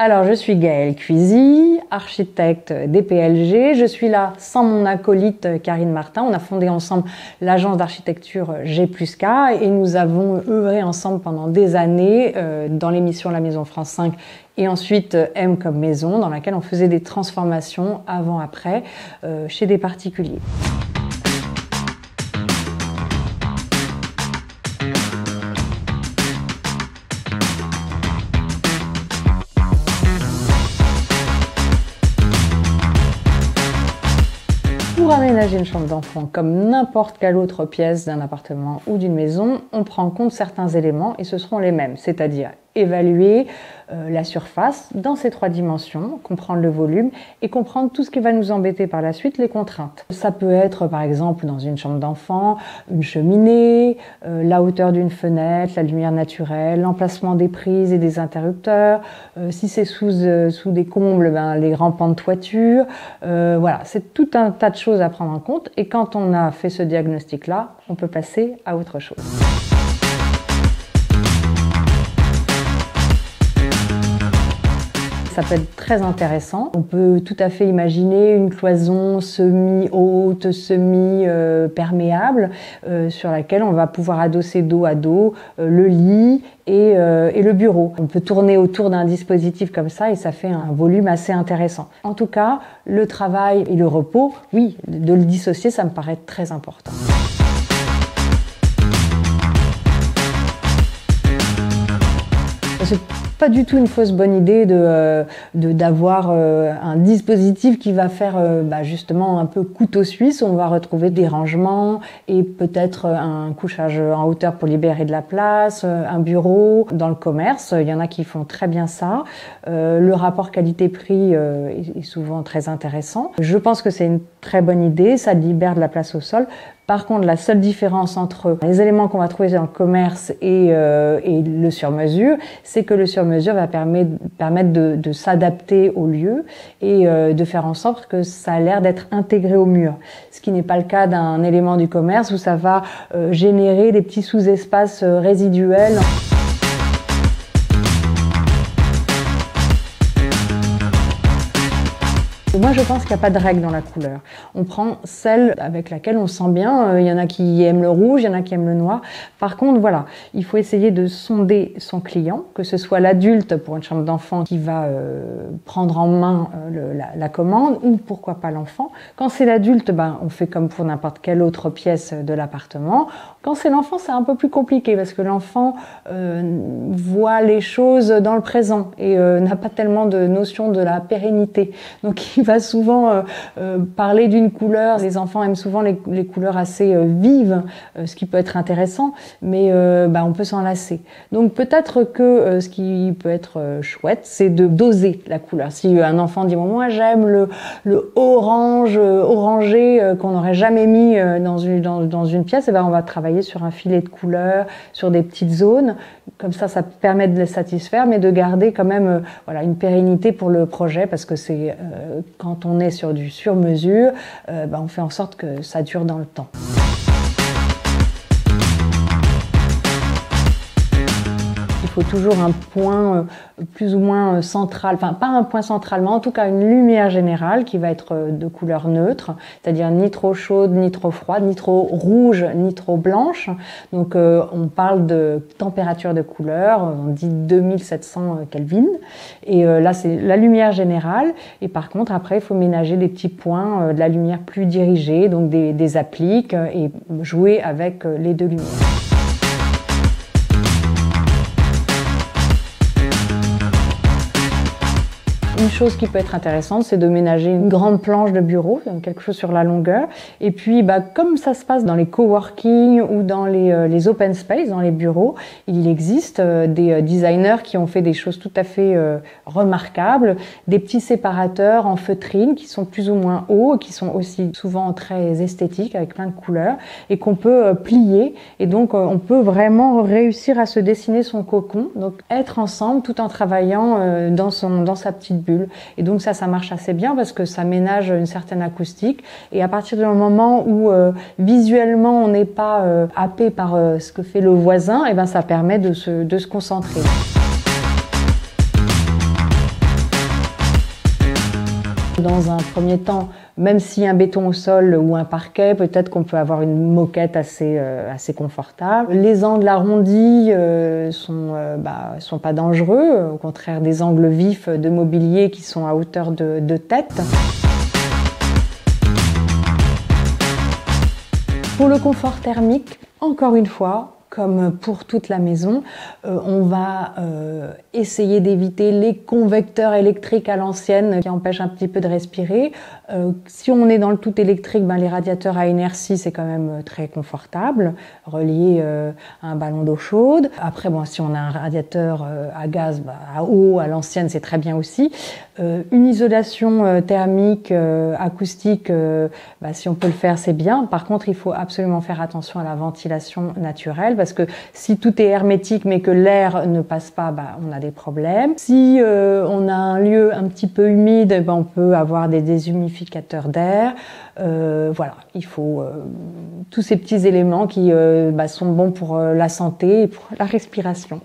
Alors, je suis Gaëlle Cuisy, architecte DPLG. Je suis là sans mon acolyte Karine Martin. On a fondé ensemble l'agence d'architecture G+K et nous avons œuvré ensemble pendant des années dans l'émission La Maison France 5 et ensuite M comme maison, dans laquelle on faisait des transformations avant-après chez des particuliers. Pour aménager une chambre d'enfant comme n'importe quelle autre pièce d'un appartement ou d'une maison, on prend en compte certains éléments et ce seront les mêmes, c'est-à-dire évaluer la surface dans ces trois dimensions, comprendre le volume et comprendre tout ce qui va nous embêter par la suite, les contraintes. Ça peut être par exemple dans une chambre d'enfant, une cheminée, la hauteur d'une fenêtre, la lumière naturelle, l'emplacement des prises et des interrupteurs, si c'est sous des combles, les rampants de toiture, voilà, c'est tout un tas de choses à prendre en compte et quand on a fait ce diagnostic-là, on peut passer à autre chose. Ça peut être très intéressant. On peut tout à fait imaginer une cloison semi-haute, semi-perméable sur laquelle on va pouvoir adosser dos à dos le lit et le bureau. On peut tourner autour d'un dispositif comme ça et ça fait un volume assez intéressant. En tout cas, le travail et le repos, oui, de le dissocier, ça me paraît très important. C'est pas du tout une fausse bonne idée d'avoir un dispositif qui va faire justement un peu couteau suisse. On va retrouver des rangements et peut-être un couchage en hauteur pour libérer de la place, un bureau. Dans le commerce, il y en a qui font très bien ça. Le rapport qualité-prix est souvent très intéressant. Je pense que c'est une très bonne idée, ça libère de la place au sol. Par contre, la seule différence entre les éléments qu'on va trouver dans le commerce et le sur-mesure, c'est que le sur-mesure va permettre de s'adapter au lieu et de faire en sorte que ça a l'air d'être intégré au mur. Ce qui n'est pas le cas d'un élément du commerce où ça va générer des petits sous-espaces résiduels. Moi, je pense qu'il n'y a pas de règle dans la couleur. On prend celle avec laquelle on sent bien. Il y en a qui aiment le rouge, il y en a qui aiment le noir. Par contre, voilà, il faut essayer de sonder son client, que ce soit l'adulte pour une chambre d'enfant qui va prendre en main la commande ou pourquoi pas l'enfant. Quand c'est l'adulte, on fait comme pour n'importe quelle autre pièce de l'appartement. Quand c'est l'enfant, c'est un peu plus compliqué parce que l'enfant voit les choses dans le présent et n'a pas tellement de notion de la pérennité. Donc, il va souvent parler d'une couleur. Les enfants aiment souvent les couleurs assez vives, ce qui peut être intéressant, mais on peut s'en lasser. Donc peut-être que ce qui peut être chouette, c'est de doser la couleur. Si un enfant dit moi j'aime le orange orangé qu'on n'aurait jamais mis dans une pièce, on va travailler sur un filet de couleur, sur des petites zones. Comme ça permet de les satisfaire, mais de garder quand même une pérennité pour le projet, parce que c'est quand on est sur du sur-mesure, on fait en sorte que ça dure dans le temps. Il faut toujours un point plus ou moins central, enfin pas un point central, mais en tout cas une lumière générale qui va être de couleur neutre, c'est-à-dire ni trop chaude, ni trop froide, ni trop rouge, ni trop blanche. Donc on parle de température de couleur, on dit 2700 Kelvin. Et là c'est la lumière générale. Et par contre après il faut ménager des petits points, de la lumière plus dirigée, donc des appliques et jouer avec les deux lumières. Une chose qui peut être intéressante, c'est de ménager une grande planche de bureau, quelque chose sur la longueur. Et puis, comme ça se passe dans les coworking ou dans les open space, dans les bureaux, il existe des designers qui ont fait des choses tout à fait remarquables, des petits séparateurs en feutrine qui sont plus ou moins hauts, qui sont aussi souvent très esthétiques avec plein de couleurs et qu'on peut plier. Et donc, on peut vraiment réussir à se dessiner son cocon. Donc, être ensemble tout en travaillant dans sa petite bulle. Et donc ça marche assez bien parce que ça ménage une certaine acoustique. Et à partir du moment où visuellement on n'est pas happé par ce que fait le voisin, ça permet de se concentrer. Dans un premier temps, même si un béton au sol ou un parquet, peut-être qu'on peut avoir une moquette assez confortable. Les angles arrondis sont pas dangereux, au contraire des angles vifs de mobilier qui sont à hauteur de tête. Pour le confort thermique, encore une fois, comme pour toute la maison, on va essayer d'éviter les convecteurs électriques à l'ancienne qui empêchent un petit peu de respirer. Si on est dans le tout électrique, les radiateurs à inertie, c'est quand même très confortable, relié à un ballon d'eau chaude. Après, si on a un radiateur à gaz, à eau, à l'ancienne, c'est très bien aussi. Une isolation thermique, acoustique, si on peut le faire, c'est bien. Par contre, il faut absolument faire attention à la ventilation naturelle parce que si tout est hermétique mais que l'air ne passe pas, on a des problèmes. Si on a un lieu un petit peu humide, on peut avoir des déshumificateurs d'air. Voilà, il faut tous ces petits éléments qui sont bons pour la santé et pour la respiration.